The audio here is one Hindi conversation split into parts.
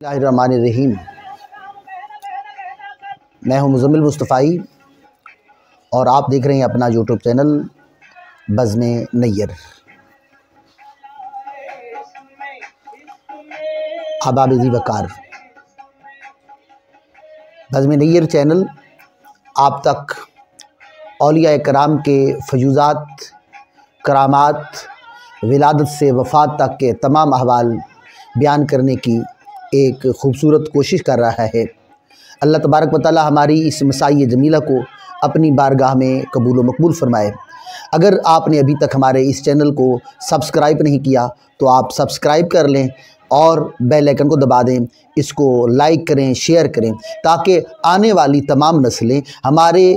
बिस्मिल्लाहिर्रहमानिर्रहीम। मैं हूं मुज़म्मिल मुस्तफ़ाई और आप देख रहे हैं अपना यूट्यूब चैनल बज़्म नैयर। अहबाब ज़ी वक़ार, बज़्म नैयर चैनल आप तक औलिया कराम के फ़यूज़ात, करामात, विलादत से वफ़ात तक के तमाम अहवाल बयान करने की एक ख़ूबसूरत कोशिश कर रहा है। अल्लाह तबारक व तआला हमारी इस मसाई जमीला को अपनी बारगाह में कबूल व मकबूल फ़रमाए। अगर आपने अभी तक हमारे इस चैनल को सब्सक्राइब नहीं किया तो आप सब्सक्राइब कर लें और बेल आइकन को दबा दें। इसको लाइक करें, शेयर करें ताकि आने वाली तमाम नस्लें हमारे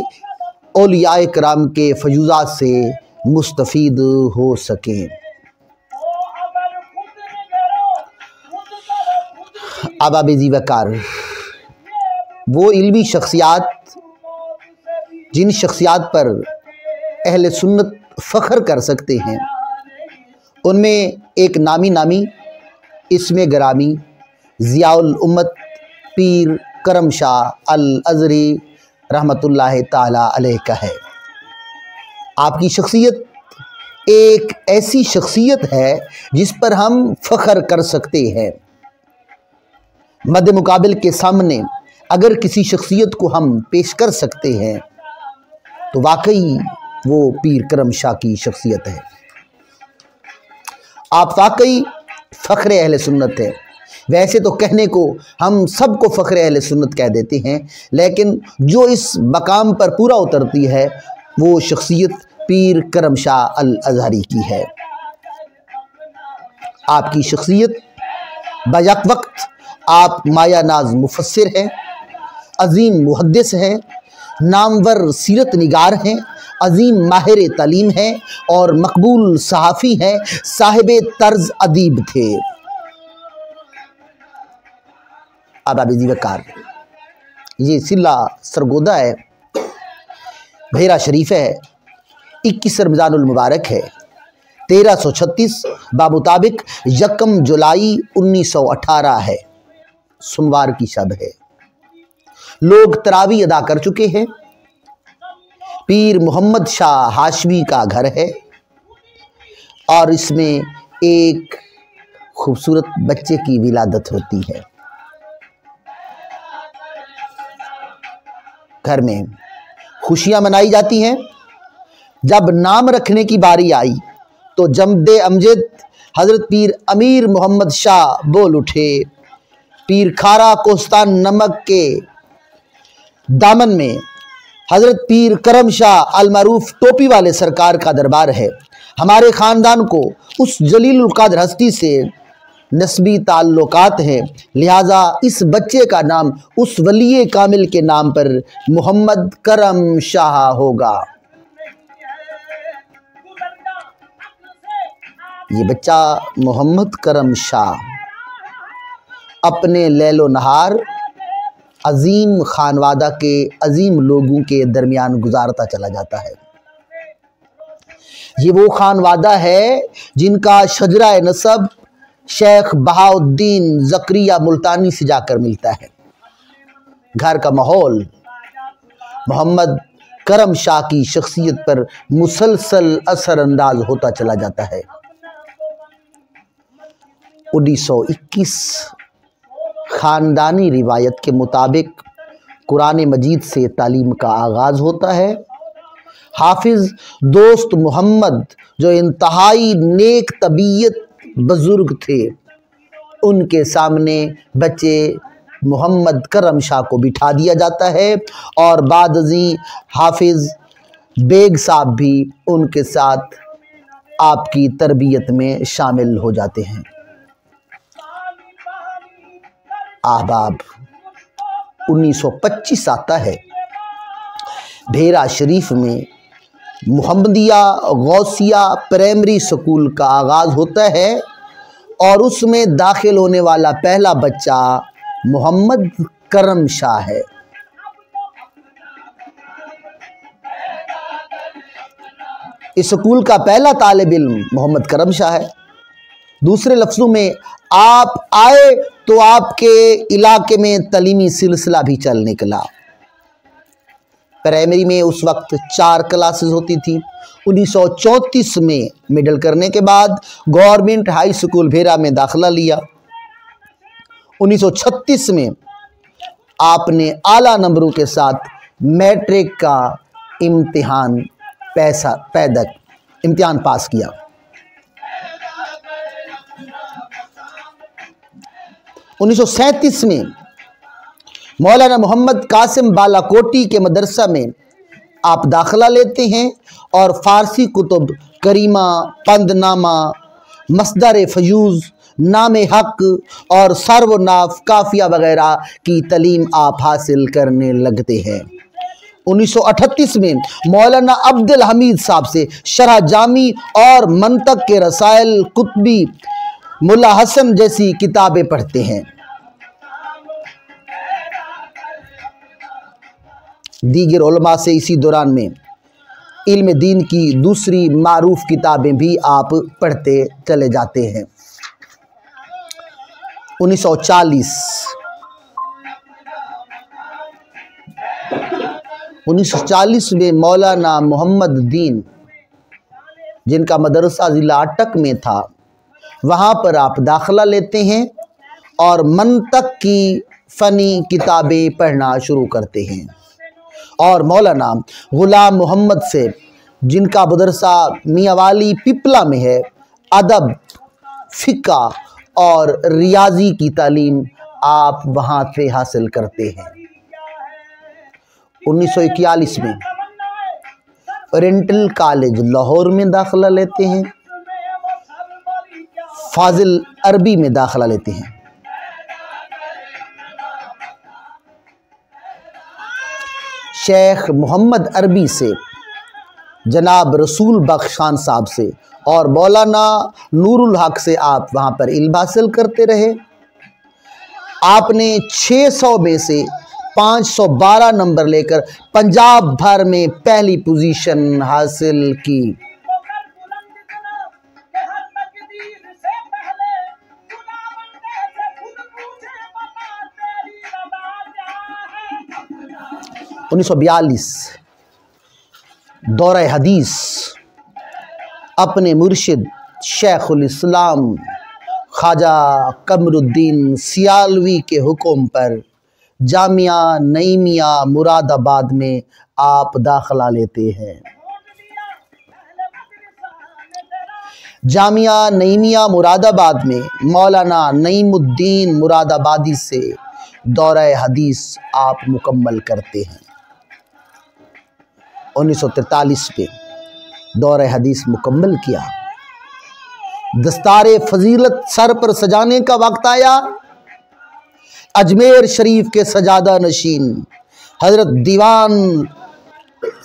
औलिया कराम के फ़यूज़ात से मुस्तफ़ीद हो सकें। अहबाब ज़ी वक़ार, वो इल्मी शख्सियात जिन शख्सियात पर अहले सुन्नत फ़ख्र कर सकते हैं, उनमें एक नामी इसमें गरामी ज़ियाउल उम्मत पीर करम शाह अल अज़हरी रहमतुल्लाह ताला अलैह का है। आपकी शख्सियत एक ऐसी शख्सियत है जिस पर हम फ़ख्र कर सकते हैं। मद्दे मुकाबिल के सामने अगर किसी शख्सियत को हम पेश कर सकते हैं तो वाकई वो पीर करम शाह की शख्सियत है। आप वाकई फ़ख्र अहले सुन्नत है। वैसे तो कहने को हम सबको फ़ख्र अहले सुन्नत कह देते हैं, लेकिन जो इस मकाम पर पूरा उतरती है वो शख्सियत पीर करम शाह अल अज़हरी की है। आपकी शख्सियत बयक वक्त आप माया नाज मुफस्सिर हैं, अज़ीम मुहद्दिस हैं, नामवर सीरत निगार हैं, अज़ीम माहिर तालीम हैं और मकबूल सहाफ़ी हैं, साहिबे तर्ज अदीब थे। अहबाब ज़ी वक़ार, ये सिला सरगोदा है, भेरा शरीफ है, 21 रमज़ानुल मुबारक है, 1336 बामुताबिक 1 जुलाई 1918 है, सोमवार की शब है। लोग तरावी अदा कर चुके हैं। पीर मोहम्मद शाह हाशमी का घर है और इसमें एक खूबसूरत बच्चे की विलादत होती है। घर में खुशियां मनाई जाती हैं। जब नाम रखने की बारी आई तो जमदे अमजद हज़रत पीर अमीर मोहम्मद शाह बोल उठे। पीर खारा कोस्तान नमक के दामन में हज़रत पीर करम शाह अलमारूफ टोपी वाले सरकार का दरबार है। हमारे ख़ानदान को उस जलीलुल क़द्र हस्ती से नस्बी ताल्लुकात हैं, लिहाजा इस बच्चे का नाम उस वली कामिल के नाम पर मोहम्मद करम शाह होगा। ये बच्चा मोहम्मद करम शाह अपने लैलो नहार अजीम खानवादा के अजीम लोगों के दरमियान गुजारता चला जाता है। ये वो खानवादा है जिनका शजरा नसब शेख बहाउद्दीन ज़करिया मुल्तानी से जाकर मिलता है। घर का माहौल मोहम्मद करम शाह की शख्सियत पर मुसलसल असरअंदाज होता चला जाता है। 1921 ख़ानदानी रिवायत के मुताबिक कुरान मजीद से तालीम का आगाज़ होता है। हाफिज़ दोस्त मोहम्मद जो इंतहाई नेक तबीयत बुज़ुर्ग थे, उनके सामने बच्चे मोहम्मद करम शाह को बिठा दिया जाता है और बादजी हाफिज़ बेग साहब भी उनके साथ आपकी तरबियत में शामिल हो जाते हैं। अहबाब 1925 आता है। भेरा शरीफ में मुहम्मदिया गौसिया प्राइमरी स्कूल का आगाज़ होता है और उसमें दाखिल होने वाला पहला बच्चा मोहम्मद करम शाह है। इस स्कूल का पहला तालिब इल्म मोहम्मद करम शाह है। दूसरे लफ्ज़ों में आप आए तो आपके इलाके में तलीमी सिलसिला भी चल निकला। प्राइमरी में उस वक्त 4 क्लासेस होती थी। 1934 में मिडिल करने के बाद गवर्नमेंट हाई स्कूल भेरा में दाखिला लिया। 1936 में आपने आला नंबरों के साथ मैट्रिक का इम्तिहान पास किया। 1937 में मौलाना मोहम्मद कासिम बालाकोटी के मदरसा में आप दाखिला लेते हैं और फ़ारसी कुतुब करीमा, पंदनामा, मसदर फयूज़, नाम हक और सर्वनाफ, काफिया वगैरह की तालीम आप हासिल करने लगते हैं। 1938 में मौलाना अब्दुल हमीद साहब से शरह जामी और मंतक के रसायल, कुतबी, मुल्ला हसन जैसी किताबें पढ़ते हैं। दीगर उलमा से इसी दौरान में इल्म दीन की दूसरी मारूफ किताबें भी आप पढ़ते चले जाते हैं। 1940 में मौलाना मोहम्मद दीन, जिनका मदरसा ज़िला अटक में था, वहाँ पर आप दाखिला लेते हैं और मंतक की फ़नी किताबें पढ़ना शुरू करते हैं। और मौलाना गुलाम मोहम्मद से, जिनका मदरसा मियांवाली पिपला में है, अदब, फ़िक़्ह और रियाजी की तालीम आप वहाँ से हासिल करते हैं। 1941 में ओरिएंटल कॉलेज लाहौर में दाखिला लेते हैं। फाजिल अरबी में दाखिला लेते हैं। शेख मोहम्मद अरबी से, जनाब रसूल बख्श खान साहब से और मौलाना नूरुल हक से आप वहाँ पर इल्म हासिल करते रहे। आपने 600 में से 512 नंबर लेकर पंजाब भर में पहली पोजीशन हासिल की। उन्नीस सौ 42 दौरे हदीस अपने मुर्शिद शेखुल इस्लाम ख्वाजा कमरुद्दीन सियालवी के हुक्म पर जामिया नईमिया मुरादाबाद में आप दाखिला लेते हैं। जामिया नईमिया मुरादाबाद में मौलाना नईमुद्दीन मुरादाबादी से दौरे हदीस आप मुकम्मल करते हैं। 1943 में दौरे हदीस मुकम्मल किया। दस्तारे फजीलत सर पर सजाने का वक्त आया। अजमेर शरीफ के सजादा नशीन हजरत दीवान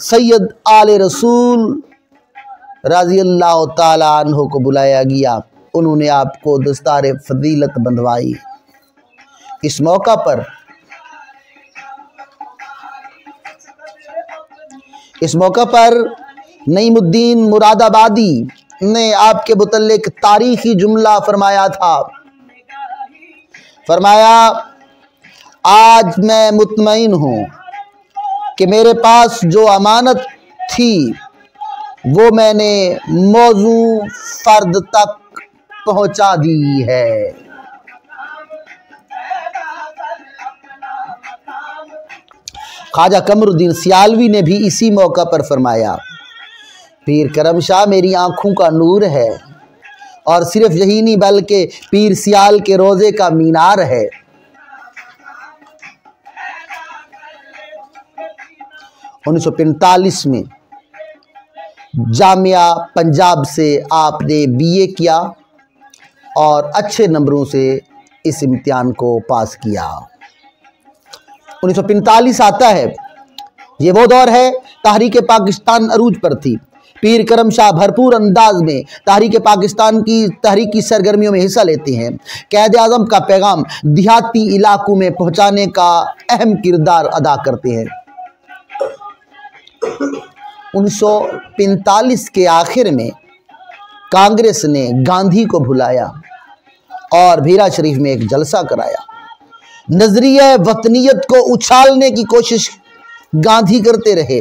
सैयद आले रसूल रज़ी अल्लाह ताला अन्हु को बुलाया गया। उन्होंने आपको दस्तारे फजीलत बंधवाई। इस मौका पर नईमुद्दीन मुरादाबादी ने आपके मुतल्लिक तारीखी जुमला फरमाया था। फरमाया, आज मैं मुतमईन हूँ कि मेरे पास जो अमानत थी वो मैंने मौजू फर्द तक पहुँचा दी है। ख्वाजा कमरुद्दीन सियालवी ने भी इसी मौका पर फरमाया, पीर करम शाह मेरी आँखों का नूर है और सिर्फ यही नहीं बल्कि पीर सियाल के रोज़े का मीनार है। उन्नीस सौ 1945 में जामिया पंजाब से आपने BA किया और अच्छे नंबरों से इस इम्तिहान को पास किया। 1945 आता है, ये वो दौर है तहरीक पाकिस्तान अरूज पर थी। पीर करम शाह भरपूर अंदाज में तहरीक पाकिस्तान की तहरीकी सरगर्मियों में हिस्सा लेते हैं। कैद आज़म का पैगाम देहाती इलाकों में पहुंचाने का अहम किरदार अदा करते हैं। 1945 के आखिर में कांग्रेस ने गांधी को बुलाया और भीरा शरीफ में एक जलसा कराया। नजरिया वतनियत को उछालने की कोशिश गांधी करते रहे,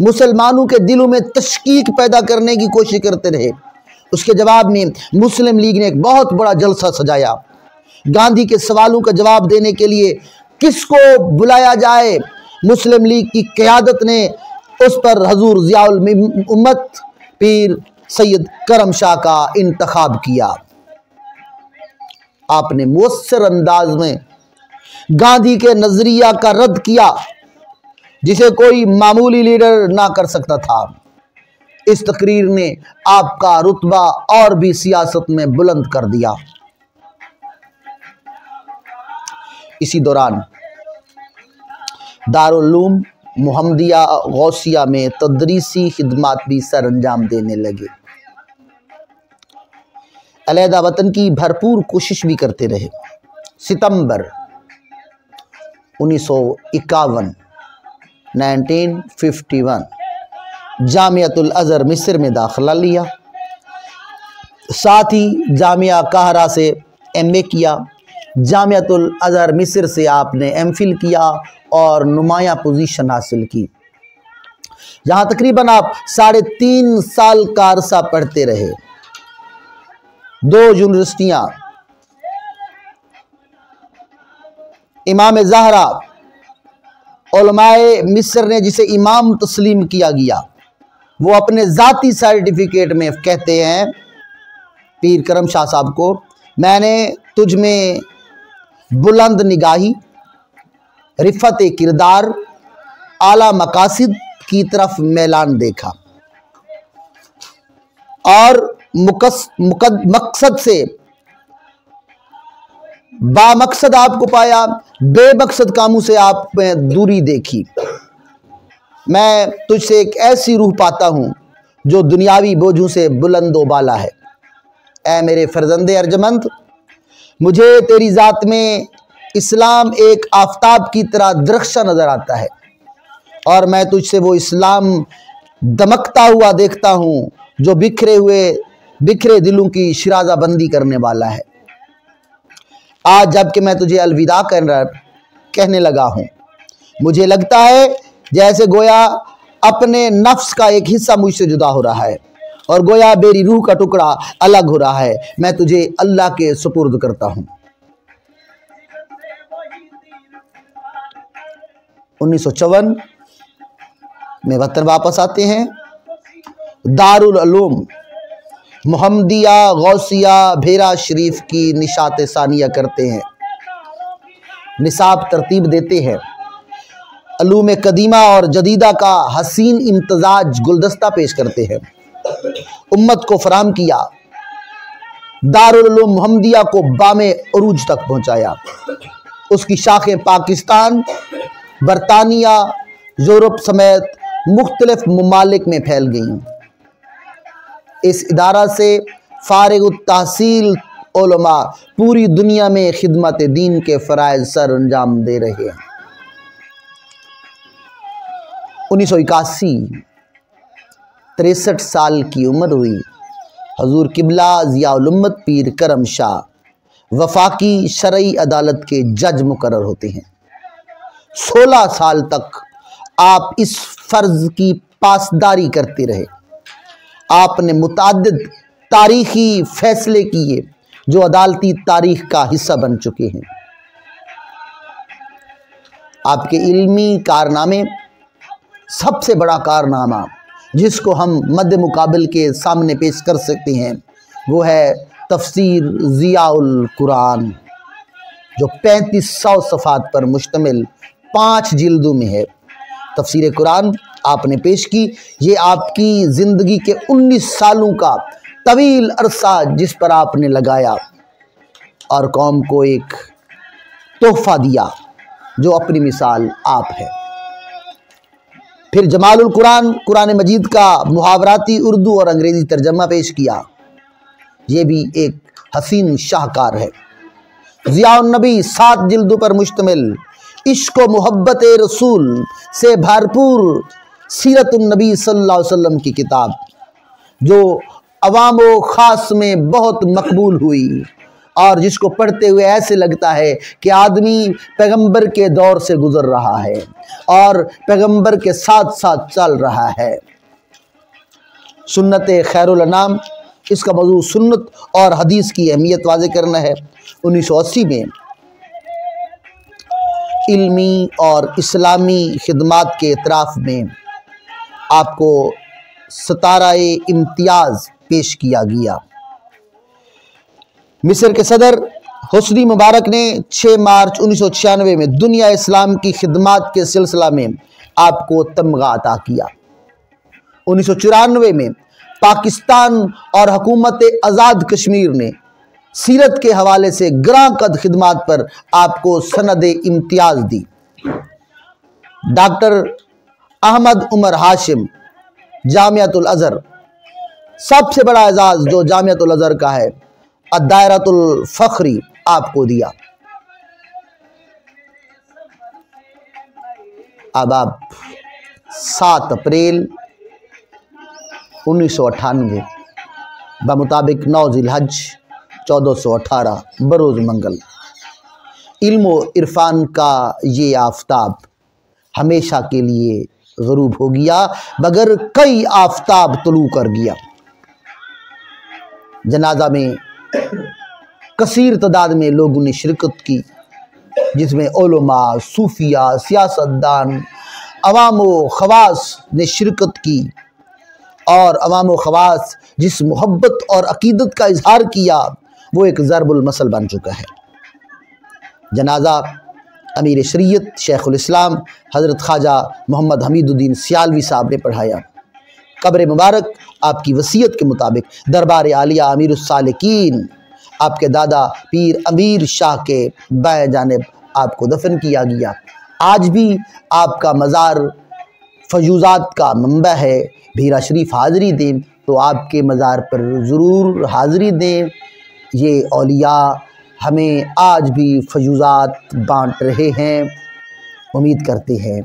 मुसलमानों के दिलों में तशकीक पैदा करने की कोशिश करते रहे। उसके जवाब में मुस्लिम लीग ने एक बहुत बड़ा जलसा सजाया। गांधी के सवालों का जवाब देने के लिए किसको बुलाया जाए, मुस्लिम लीग की क़यादत ने उस पर हजूर ज़ियाउल उम्मत पीर सैयद करम शाह का इंतखाब किया। आपने मुअस्सर अंदाज में गांधी के नजरिया का रद्द किया जिसे कोई मामूली लीडर ना कर सकता था। इस तकरीर ने आपका रुतबा और भी सियासत में बुलंद कर दिया। इसी दौरान दारुल उलूम मुहम्मदिया गौसिया में तदरीसी खिदमात भी सर अंजाम देने लगे। अलहदा वतन की भरपूर कोशिश भी करते रहे। सितंबर 1951 1951 जामियातुल अज़हर मिस्र में दाखिला लिया। साथ ही जामिया काहरा से एमए किया। जामियातुल अज़हर मिस्र से आपने एमफिल किया और नुमाया पोजीशन हासिल की, जहां तकरीबन आप 3.5 साल का अरसा पढ़ते रहे। 2 यूनिवर्सिटियां इमाम ज़हरा उलमाए मिस्र ने जिसे इमाम तस्लीम किया गया, वो अपने ज़ाती सर्टिफिकेट में कहते हैं पीर करम शाह साहब को, मैंने तुझ में बुलंद निगाही, रिफ़त किरदार, आला मकासिद की तरफ मैलान देखा और मकसद से बामकसद आपको पाया, बेमकसद कामों से आप में दूरी देखी। मैं तुझसे एक ऐसी रूह पाता हूँ जो दुनियावी बोझों से बुलंदो बाला है। ऐ मेरे फर्जंदे अर्जमंद, मुझे तेरी ज़ात में इस्लाम एक आफताब की तरह दरख्शा नज़र आता है और मैं तुझसे वो इस्लाम दमकता हुआ देखता हूँ जो बिखरे दिलों की शिराज़ा बंदी करने वाला है। आज जबकि मैं तुझे अलविदा कहने लगा हूँ, मुझे लगता है जैसे गोया अपने नफ्स का एक हिस्सा मुझसे जुदा हो रहा है और गोया मेरी रूह का टुकड़ा अलग हो रहा है। मैं तुझे अल्लाह के सुपुर्द करता हूँ। 1954 में वतन वापस आते हैं। दारुल उलूम मुहम्मदिया गौसिया भेरा शरीफ की निशात सानिया करते हैं, निसाब तरतीब देते हैं, अलूम कदीमा और जदीदा का हसीन इम्तजाज गुलदस्ता पेश करते हैं, उम्मत को फराम किया, दारुल उलूम मुहम्मदिया को बामे उरूज तक पहुंचाया। उसकी शाखें पाकिस्तान, बरतानिया, यूरोप समेत मुख्तलिफ ममालिक में फैल गईं। इस इदारा से फारिग तहसील उलमा पूरी दुनिया में खिदमत दीन के फ़राइज़ सर अंजाम दे रहे हैं। 1981 63 साल की उम्र हुई। हजूर किबला ज़ियाउल उम्मत पीर करम शाह वफाकी शरई अदालत के जज मुकर्रर होते हैं। 16 साल तक आप इस फ़र्ज़ की पासदारी करते रहे। आपने मुताद्दिद तारीख़ी फ़ैसले किए जो अदालती तारीख़ का हिस्सा बन चुके हैं। आपके इल्मी कारनामे, सबसे बड़ा कारनामा जिसको हम मद्दे मुकाबिल के सामने पेश कर सकते हैं वो है तफसीर ज़ियाउल कुरान, जो 3500 सफ़ात पर मुश्तमिल 5 जिल्दों में है। तफसीर कुरान आपने पेश की। ये आपकी ज़िंदगी के 19 सालों का तवील अरसा जिस पर आपने लगाया और कौम को एक तोहफ़ा दिया जो अपनी मिसाल आप है। फिर जमालुल कुरान, कुरान मजीद का मुहावराती उर्दू और अंग्रेज़ी तर्जमा पेश किया। ये भी एक हसीन शाहकार है। ज़ियाउन नबी 7 जिल्दों पर मुश्तमिल इश्क़ व मोहब्बत रसूल से भरपूर सीरतुन नबी सल्लल्लाहु अलैहि वसल्लम की किताब, जो अवाम व ख़ास में बहुत मकबूल हुई और जिसको पढ़ते हुए ऐसे लगता है कि आदमी पैगंबर के दौर से गुजर रहा है और पैगंबर के साथ साथ चल रहा है। सुन्नत खैरुल अनाम, इसका मौजूद सुन्नत और हदीस की अहमियत वाज़ेह करना है। 1980 में इल्मी और इस्लामी खिदमात के इतराफ़ में आपको सताराए इम्तियाज़ पेश किया गया। मिस्र के सदर हुस्नी मुबारक ने 6 मार्च 1996 में दुनिया इस्लाम की खिदमात के सिलसिला में आपको तमगा अता किया। 1994 में पाकिस्तान और हुकूमत आज़ाद कश्मीर ने सीरत के हवाले से ग्रां कद खिदमात पर आपको सनद इम्तियाज़ दी। डॉक्टर अहमद उमर हाशिम, जामियातुल अज़हर, सबसे बड़ा एजाज़ जो जामियातुल अज़हर का है, अदायरतुल फ़ख्री आपको दिया। अब आप 7 अप्रैल 1998 बमुताबिक 9 ज़िलहज 1418 बरोज़ मंगल, इल्म व इरफान का ये आफ्ताब हमेशा के लिए ग़रूब हो गया, मगर कई आफ्ताब तुलू कर गया। जनाजा में कसीर तादाद में लोगों ने शिरकत की, जिसमें उलमा, सूफिया, सियासतदान, अवाम व ख़वास ने शिरकत की और अवाम व ख़वास जिस मोहब्बत और अक़ीदत का इजहार किया वो एक ज़रबुल मसल बन चुका है। जनाजा अमीर शरीयत शेखुल इस्लाम हज़रत ख्वाजा मोहम्मद हमीदुद्दीन सियालवी साहब ने पढ़ाया। कब्र मुबारक आपकी वसीयत के मुताबिक दरबार आलिया अमीरुस सालिकीन आपके दादा पीर अमीर शाह के बाएं जानिब आपको दफन किया गया। आज भी आपका मज़ार फयूज़ात का मंबा है। भीरा शरीफ हाज़री दें तो आपके मज़ार पर ज़रूर हाज़री दें। ये औलिया हमें आज भी फयूज़ात बाँट रहे हैं। उम्मीद करते हैं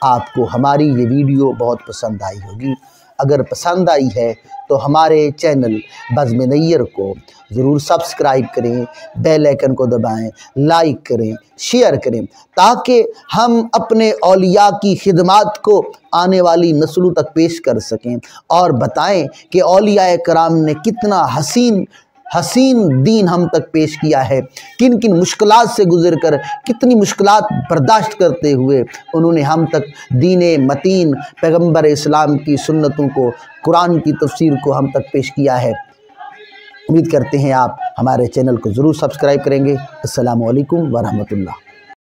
आपको हमारी ये वीडियो बहुत पसंद आई होगी। अगर पसंद आई है तो हमारे चैनल बज़्म नैयर को ज़रूर सब्सक्राइब करें, बेल आइकन को दबाएं, लाइक करें, शेयर करें, ताकि हम अपने औलिया की खिदमात को आने वाली नस्लों तक पेश कर सकें और बताएं कि औलिया कराम ने कितना हसीन दीन हम तक पेश किया है, किन किन मुश्किलात से गुज़र कर, कितनी मुश्किलात बर्दाश्त करते हुए उन्होंने हम तक दीने मतीन पैगंबर इस्लाम की सुन्नतों को, कुरान की तफसीर को हम तक पेश किया है। उम्मीद करते हैं आप हमारे चैनल को ज़रूर सब्सक्राइब करेंगे। अस्सलामु अलैकुम व रहमतुल्लाह।